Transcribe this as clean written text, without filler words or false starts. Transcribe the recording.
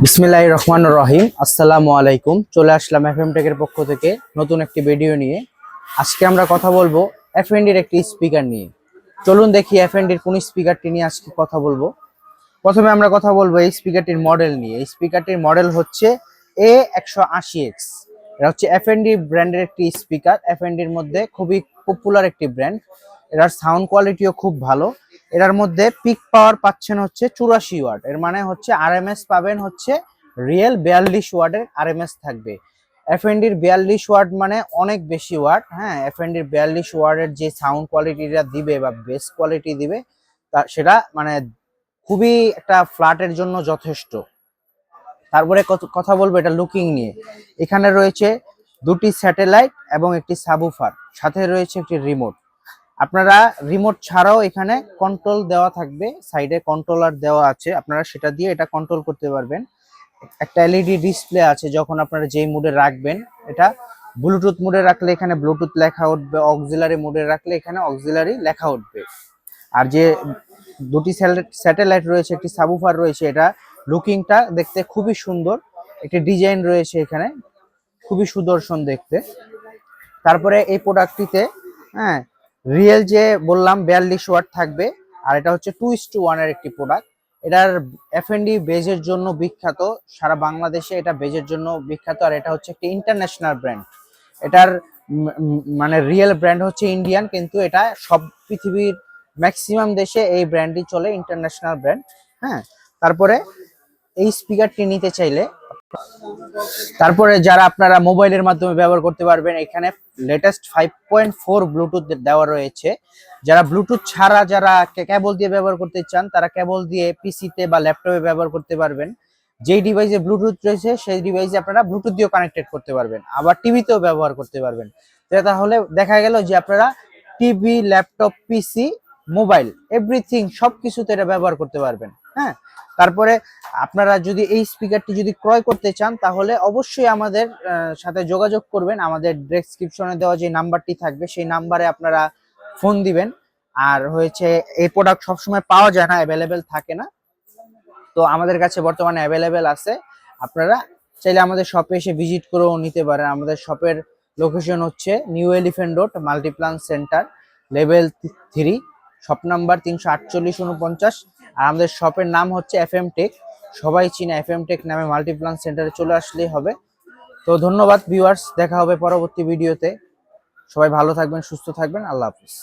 বিসমিল্লাহির রহমানির রহিম। আসসালামু আলাইকুম। চলে আসলাম এফএম টেকের পক্ষ থেকে নতুন একটি ভিডিও নিয়ে। আজকে আমরা কথা বলবো এফএনডির একটি স্পিকার নিয়ে। চলুন দেখি এফএনডির কোন স্পিকারটি নিয়ে আজকে কথা বলবো। প্রথমে আমরা কথা বলবো এই স্পিকারটির মডেল নিয়ে। এই স্পিকারটির মডেল হচ্ছে A180X। এটা হচ্ছে এফএনডি ব্র্যান্ডের একটি স্পিকার। এফএনডির মধ্যে খুবই পপুলার একটি ব্র্যান্ড। এটার সাউন্ড কোয়ালিটিও খুব ভালো। এটার মধ্যে পিক পাওয়ার পাচ্ছেন হচ্ছে 84 ওয়াট। এর মানে হচ্ছে আরএমএস পাবেন হচ্ছে রিয়েল 42 ওয়াটের আরএমএস থাকবে। এফএনডির 42 ওয়াট মানে অনেক বেশি ওয়াট। হ্যাঁ, এফএনডির 42 ওয়াটের যে সাউন্ড কোয়ালিটিটা দিবে বা বেস কোয়ালিটি দিবে তা সেটা মানে খুবই একটা ফ্ল্যাটের জন্য যথেষ্ট। তারপরে কথা বলবো এটা লুকিং নিয়ে। এখানে রয়েছে দুটি স্যাটেলাইট এবং একটি সাবউফার, সাথে রয়েছে একটি রিমোট। আপনারা রিমোট ছাড়াও এখানে কন্ট্রোল দেওয়া থাকবে, সাইডে কন্ট্রোলার দেওয়া আছে, আপনারা সেটা দিয়ে এটা কন্ট্রোল করতে পারবেন। একটা এলইডি ডিসপ্লে আছে, যখন আপনারা যেই মুডে রাখবেন, এটা ব্লুটুথ মুডে রাখলে এখানে ব্লুটুথ লেখা উঠবে, অক্সিলারি মুডে রাখলে এখানে অক্সিলারি লেখা উঠবে। আর যে দুটি স্যাটেলাইট রয়েছে, একটি সাবউফার রয়েছে, এটা লুকিংটা দেখতে খুবই সুন্দর, একটি ডিজাইন রয়েছে এখানে, খুবই সুদর্শন দেখতে। তারপরে এই প্রোডাক্টটিতে হ্যাঁ রিয়েল যে বললাম 42 ওয়াট থাকবে। আর এটা হচ্ছে 2:1 এর একটি প্রোডাক্ট। এটার এফএনডি বেজের জন্য বিখ্যাত, সারা বাংলাদেশে এটা বেজের জন্য বিখ্যাত। আর এটা হচ্ছে একটি ইন্টারন্যাশনাল ব্র্যান্ড। এটার মানে রিয়েল ব্র্যান্ড হচ্ছে ইন্ডিয়ান, কিন্তু এটা সব পৃথিবীর ম্যাক্সিমাম দেশে এই ব্র্যান্ডই চলে, ইন্টারন্যাশনাল ব্র্যান্ড। হ্যাঁ, তারপরে এই স্পিকারটি নিতে চাইলে যারা আপনারা মোবাইলের মাধ্যমে ব্যবহার করতে পারবেন, এখানে লেটেস্ট 5.4 ব্লুটুথ দেওয়া রয়েছে। যারা ব্লুটুথ ছাড়া যারা কেবল দিয়ে ব্যবহার করতে চান, তারা কেবল দিয়ে পিসিতে বা ল্যাপটপে ব্যবহার করতে পারবেন। যেই ডিভাইসে ব্লুটুথ রয়েছে সেই ডিভাইসে আপনারা ব্লুটুথ দিয়েও কানেক্টেড করতে পারবেন, আবার টিভিতেও ব্যবহার করতে পারবেন। তাহলে দেখা গেল যে আপনারা টিভি, ল্যাপটপ, পিসি, মোবাইল, এভরিথিং সবকিছুতে এটা ব্যবহার করতে পারবেন। হ্যাঁ, তারপরে আপনারা যদি এই স্পিকারটি যদি ক্রয় করতে চান, তাহলে অবশ্যই আমাদের সাথে যোগাযোগ করবেন। আমাদের ডেসক্রিপশনে দেওয়া যে নাম্বারটি থাকবে সেই নাম্বারে আপনারা ফোন দিবেন। আর হয়েছে এই প্রোডাক্ট সবসময় পাওয়া যায় না, অ্যাভেলেবেল থাকে না, তো আমাদের কাছে বর্তমানে অ্যাভেলেবেল আছে। আপনারা চাইলে আমাদের শপে এসে ভিজিট করেও নিতে পারেন। আমাদের শপের লোকেশন হচ্ছে new elephant road, Multiplan centre, level 3, shop number 34849। আর আমাদের শপের নাম হচ্ছে এফএম টেক, সবাই চিনে এফএম টেক নামে। মাল্টিপ্লান সেন্টারে চলে আসলেই হবে। তো ধন্যবাদ ভিউয়ার্স, দেখা হবে পরবর্তী ভিডিওতে। সবাই ভালো থাকবেন, সুস্থ থাকবেন, আল্লাহ হাফিজ।